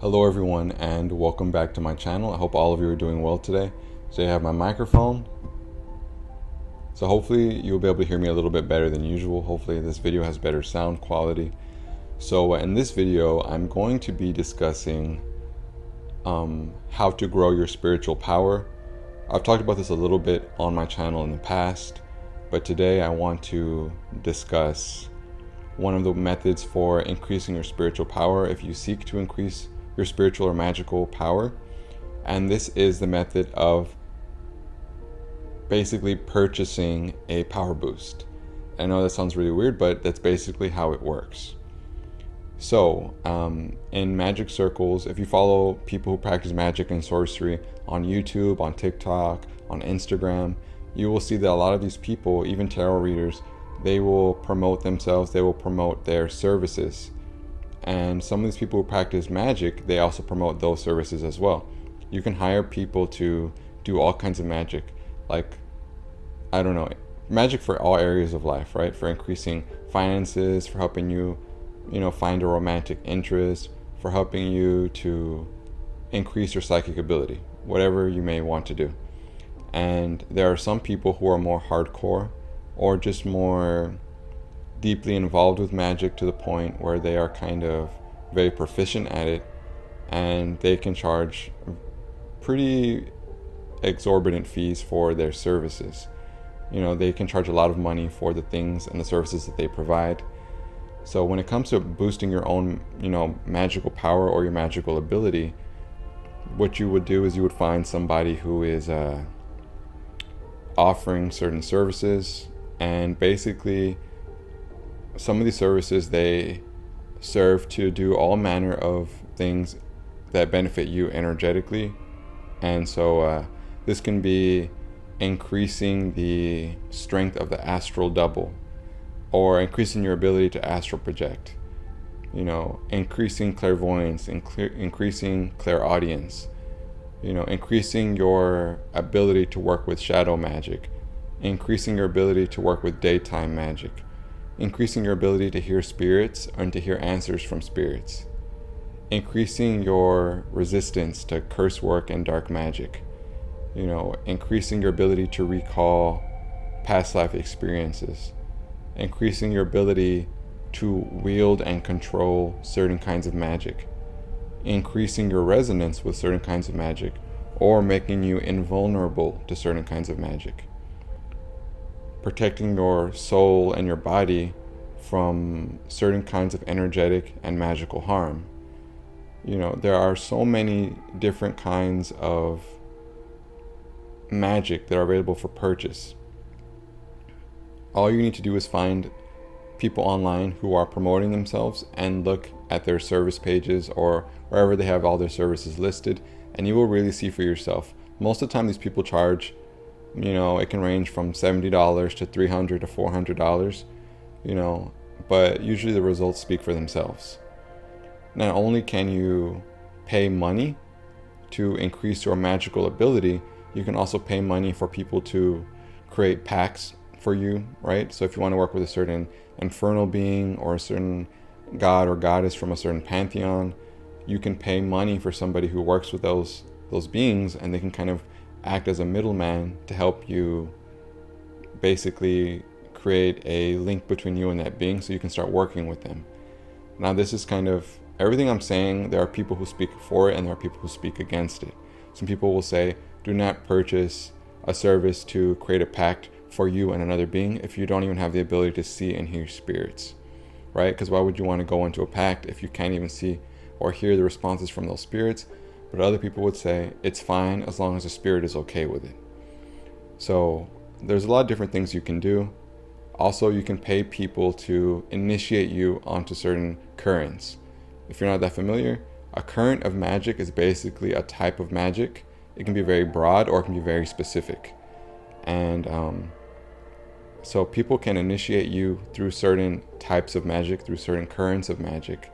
Hello everyone and welcome back to my channel. I hope all of you are doing well today. So I have my microphone. So hopefully you'll be able to hear me a little bit better than usual. Hopefully this video has better sound quality. So in this video, I'm going to be discussing how to grow your spiritual power. I've talked about this a little bit on my channel in the past, but today I want to discuss one of the methods for increasing your spiritual power if you seek to increase your spiritual or magical power. And this is the method of basically purchasing a power boost. I know that sounds really weird, but that's basically how it works. So in magic circles, if you follow people who practice magic and sorcery on YouTube, on TikTok, on Instagram, you will see that a lot of these people, even tarot readers, they will promote themselves, they will promote their services. And some of these people who practice magic, they also promote those services as well. You can hire people to do all kinds of magic, like, I don't know, magic for all areas of life, right? For increasing finances, for helping you, find a romantic interest, for helping you to increase your psychic ability, whatever you may want to do. And there are some people who are more hardcore or just more deeply involved with magic to the point where they are kind of very proficient at it, and they can charge pretty exorbitant fees for their services. They can charge a lot of money for the things and the services that they provide. So when it comes to boosting your own, magical power or your magical ability, what you would do is you would find somebody who is offering certain services, and basically some of these services, they serve to do all manner of things that benefit you energetically. And so this can be increasing the strength of the astral double, or increasing your ability to astral project, increasing clairvoyance, increasing clairaudience, increasing your ability to work with shadow magic, increasing your ability to work with daytime magic, increasing your ability to hear spirits and to hear answers from spirits, increasing your resistance to curse work and dark magic, increasing your ability to recall past life experiences, increasing your ability to wield and control certain kinds of magic, increasing your resonance with certain kinds of magic, or making you invulnerable to certain kinds of magic, protecting your soul and your body from certain kinds of energetic and magical harm. There are so many different kinds of magic that are available for purchase. All you need to do is find people online who are promoting themselves and look at their service pages or wherever they have all their services listed, and you will really see for yourself. Most of the time these people charge, it can range from $70 to $300 to $400, but usually the results speak for themselves. Not only can you pay money to increase your magical ability, you can also pay money for people to create packs for you, right? So if you want to work with a certain infernal being or a certain god or goddess from a certain pantheon, you can pay money for somebody who works with those beings, and they can kind of act as a middleman to help you basically create a link between you and that being so you can start working with them. Now, this is kind of everything I'm saying. There are people who speak for it and there are people who speak against it. Some people will say, do not purchase a service to create a pact for you and another being if you don't even have the ability to see and hear spirits, right? Because why would you want to go into a pact if you can't even see or hear the responses from those spirits? But other people would say it's fine as long as the spirit is okay with it. So there's a lot of different things you can do. Also, you can pay people to initiate you onto certain currents. If you're not that familiar, a current of magic is basically a type of magic. It can be very broad or it can be very specific. And so people can initiate you through certain types of magic, through certain currents of magic.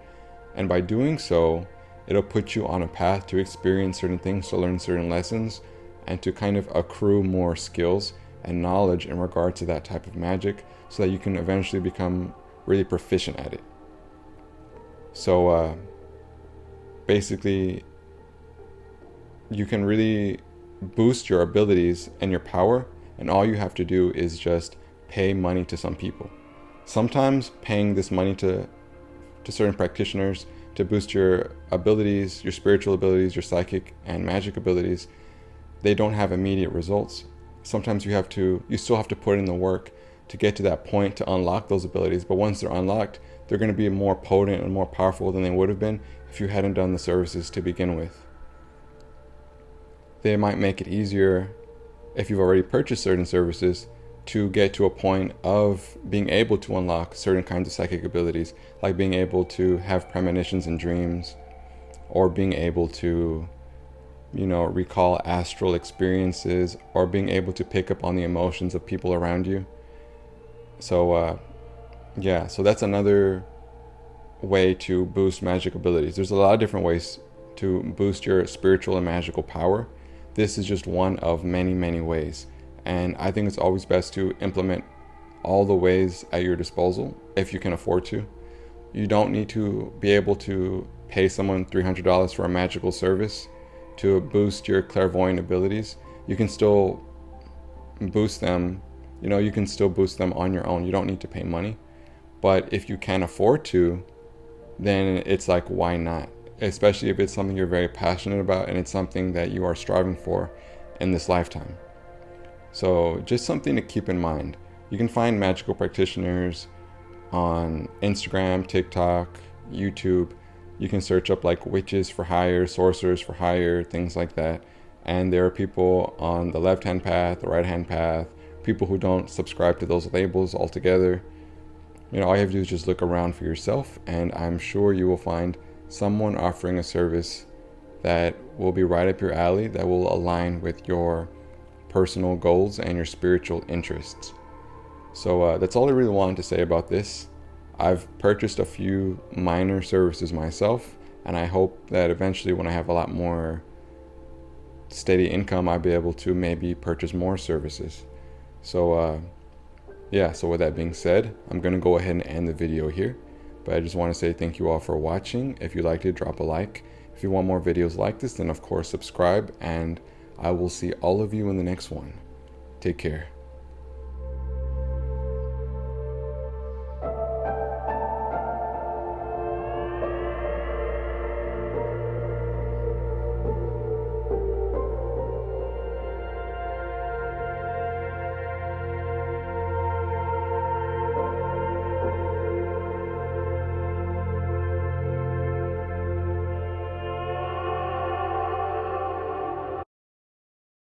And by doing so, it'll put you on a path to experience certain things, to learn certain lessons, and to kind of accrue more skills and knowledge in regard to that type of magic so that you can eventually become really proficient at it. So basically you can really boost your abilities and your power, and all you have to do is just pay money to some people. Sometimes paying this money to certain practitioners to boost your abilities, your spiritual abilities, your psychic and magic abilities, they don't have immediate results. Sometimes you still have to put in the work to get to that point to unlock those abilities. But once they're unlocked, they're going to be more potent and more powerful than they would have been if you hadn't done the services to begin with. They might make it easier if you've already purchased certain services to get to a point of being able to unlock certain kinds of psychic abilities, like being able to have premonitions and dreams, or being able to, recall astral experiences, or being able to pick up on the emotions of people around you. So that's another way to boost magic abilities. There's a lot of different ways to boost your spiritual and magical power. This is just one of many, many ways. And I think it's always best to implement all the ways at your disposal if you can afford to. You don't need to be able to pay someone $300 for a magical service to boost your clairvoyant abilities. You can still boost them. You can still boost them on your own. You don't need to pay money. But if you can afford to, then it's like, why not? Especially if it's something you're very passionate about and it's something that you are striving for in this lifetime. So just something to keep in mind. You can find magical practitioners on Instagram, TikTok, YouTube. You can search up like witches for hire, sorcerers for hire, things like that. And there are people on the left-hand path, the right-hand path, people who don't subscribe to those labels altogether. All you have to do is just look around for yourself, and I'm sure you will find someone offering a service that will be right up your alley, that will align with your personal goals and your spiritual interests. So that's all I really wanted to say about this. I've purchased a few minor services myself, and I hope that eventually when I have a lot more steady income, I'll be able to maybe purchase more services. So with that being said, I'm going to go ahead and end the video here. But I just want to say thank you all for watching. If you liked it, drop a like. If you want more videos like this, then of course subscribe, and I will see all of you in the next one. Take care.